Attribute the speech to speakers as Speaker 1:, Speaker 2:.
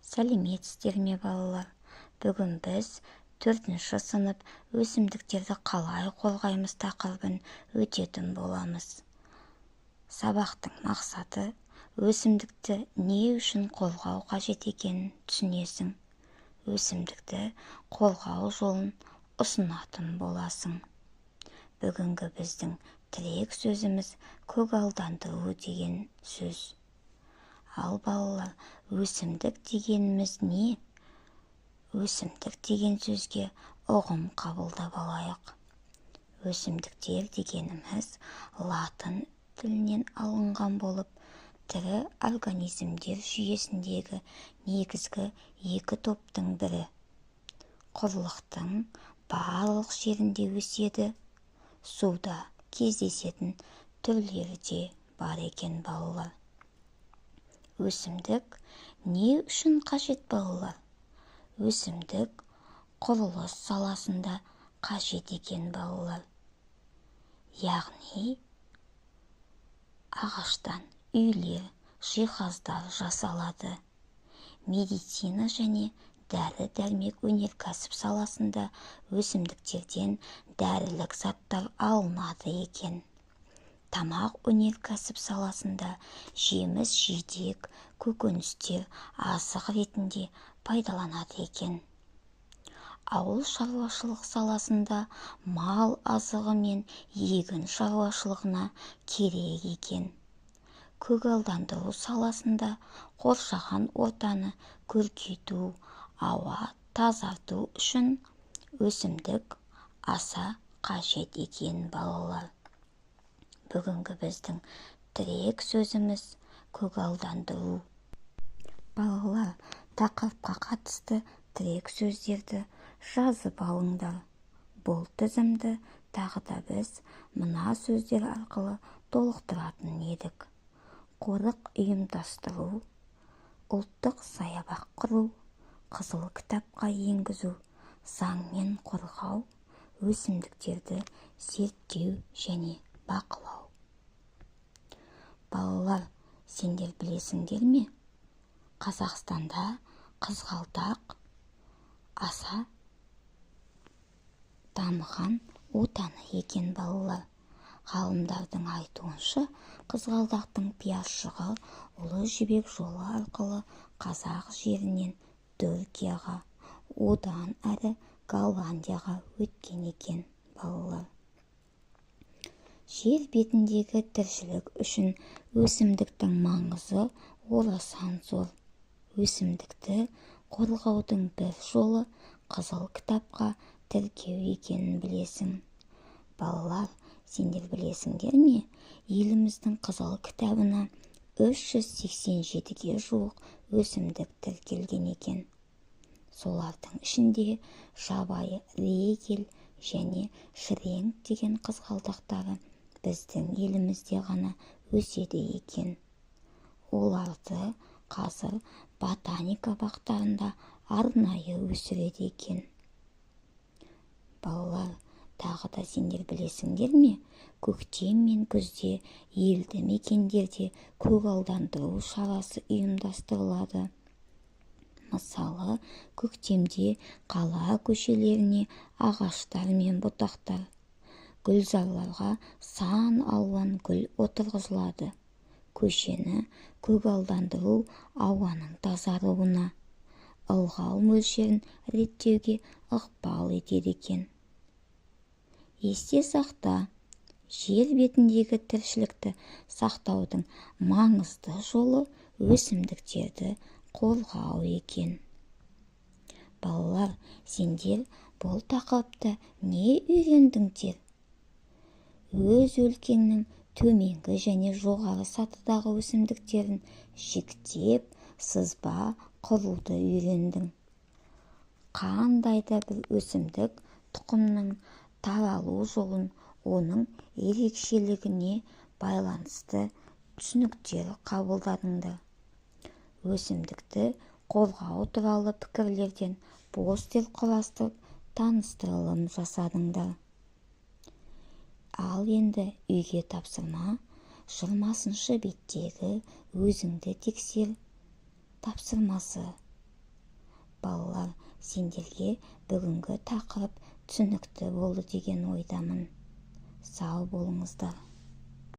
Speaker 1: Сәлеметсіздер ме, балалар? Бүгін біз 4-ші сынып өсімдіктерді қалай қорғаймыз тақырыбын өтетін боламыз. Сабақтың мақсаты өсімдікті не үшін қорғау қажет екенін түсінесің. Өсімдікті қорғау жолын ұсынатын боласың. Бүгінгі біздің тірек сөзіміз көгалдандыру деген сөз. Ал балалар, өсімдік дегеніміз не? Өсімдік деген сөзге ұғым қабылдап алайық. Өсімдіктер дегеніміз латын тілінен алынған болып, тірі организмдер жүйесіндегі негізгі екі топтың бірі. Құрлықтың барлық жерінде өседі, суда кездесетін түрлері де бар екен балалар. Өсімдік не үшін қажет балалар? Өсімдік құрылыс саласында қажет екен балалар. Яғни ағаштан үйлер, жиһаздар жасалады. Медицина және дәрі-дәрмек өнеркәсіп саласында өсімдіктерден дәрілік заттар алынады екен. Тамақ өнеркәсіп саласында жеміс-жидек, көкөністер азық ретінде пайдаланады екен. Ауыл шаруашылық саласында мал азығы мен егін шаруашылығына керек екен. Көгалдандыру саласында қоршаған ортаны көркейту, ауа тазарту үшін өсімдік аса қажет екен балалар. Бүгінгі біздің тірек сөзіміз көгалдандыру. Балалар, тақырыпқа қатысты тірек сөздерді жазып алыңдар. Бұл тізімді тағы да біз мына сөздер арқылы толықтыратын едік. Қорық ұйымдастыру, ұлттық саябақ құру, қызыл кітапқа енгізу, заңмен қорғау, өсімдіктерді зерттеу және бақылау. Балалар, сендер білесіңдер ме? Қазақстанда қызғалдақ аса дамыған отаны екен балалар. Ғалымдардың айтуынша, қызғалдақтың пиязшығы Ұлы Жібек жолы арқылы қазақ жерінен Түркияға, одан әрі Голландияға өткен екен балалар. Жер бетіндегі тіршілік үшін өсімдіктің маңызы орасан зор. Өсімдікті қорғаудың бір жолы қызыл кітапқа тіркеу екенін білесің. Балалар, сендер білесіңдер ме? Еліміздің қызыл кітабына 387-ге жуық өсімдік тіркелген екен. Солардың ішінде жабайы регель және шірен деген қызғалдақтары біздің елімізде ғана өседі екен. Оларды қазір ботаника бақтарында арнайы өсіреді екен. Балалар, тағы да сендер білесіңдер ме? Көктем мен күзде елді мекендерде көгалдандыру шарасы ұйымдастырылады. Мысалы, көктемде қала көшелеріне ағаштар мен бұтақтар, гүлзарларға сан алуан гүл отырғызылады. Көшені көгалдандыру ауаның тазаруына, ылғал мөлшерін реттеуге ықпал етеді екен. Есте сақта, жер бетіндегі тіршілікті сақтаудың маңызды жолы өсімдіктерді қорғау екен. Балалар, сендер бұл тақырыпта не үйрендіңдер? Өз өлкеңнің төменгі және жоғары сатыдағы өсімдіктерін жіктеп, сызба құруды үйрендің. Қандай да бір өсімдік тұқымның таралу жолын, оның ерекшелігіне байланысты түсініктер қабылдадыңдар. Өсімдікті қорғау туралы пікірлерден постер құрастырып таныстырылым жасадыңдар. Ал енді үйге тапсырма, 20 беттегі өзіңді тексер тапсырмасы. балалар, сендерге бүгінгі тақырып түсінікті болды деген ойдамын. Сау болыңыздар.